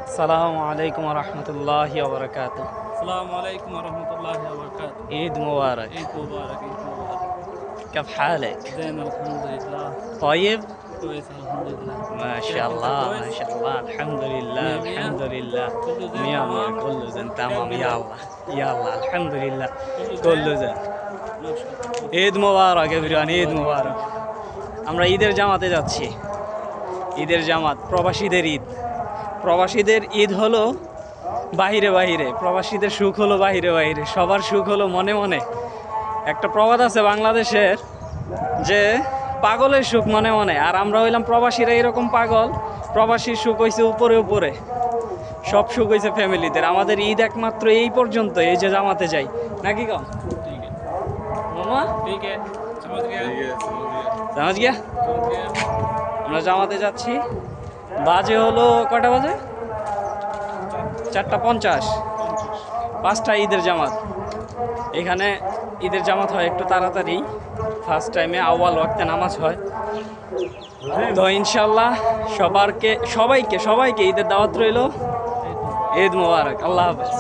আসসালামু আলাইকুম রহমতুল্লাহি ওয়া বারাকাতুহু। السلام عليكم ورحمة الله وبركاته. ঈদ মুবারক। عيد مبارك عيد مبارك. كيف حالك؟ زين الحمد لله. طيب؟ كويس الحمد لله. ما كيف شاء أنت الله كويس؟ ما شاء الله الحمد لله مية مية؟ الحمد لله. كله زين مية مية تمام؟ كله زين تمام كيف يا بدك؟ الله يا الله الحمد لله كله كله زين؟ زين. ما شاء الله. ঈদ মুবারক এভরিওয়ান, ঈদ মুবারক। আমরা ঈদের জামাতে যাচ্ছি। ঈদের জামাত প্রবাসীদের ঈদ। প্রবাসীদের ঈদ হলো বাহিরে বাহিরে, প্রবাসীদের সুখ হলো বাহিরে বাহিরে, সবার সুখ হলো মনে মনে। একটা প্রবাদ আছে বাংলাদেশের যে পাগলের সুখ মনে মনে, আর আমরা হইলাম প্রবাসীরা এরকম পাগল। প্রবাসীর সুখ হইছে উপরে উপরে, সব সুখ হইছে ফ্যামিলিদের। আমাদের ঈদ একমাত্র এই পর্যন্ত, এই যে জামাতে যাই, নাকি কম ठीक है মামা? ठीक है समझ गया জামাত গিয়া समझ गया। আমরা জামাতে যাচ্ছি। বাজে হলো কটা বাজে? 4:50। 5টা ঈদের জামাত। এখানে ঈদের জামাত হয় একটু তাড়াতাড়ি, ফার্স্ট টাইমে আউয়াল ওয়াক্তে নামাজ হয়। তো ইনশাল্লাহ সবাইকে ঈদের দাওয়াত রইল। ঈদ মোবারক, আল্লাহ হাফেজ।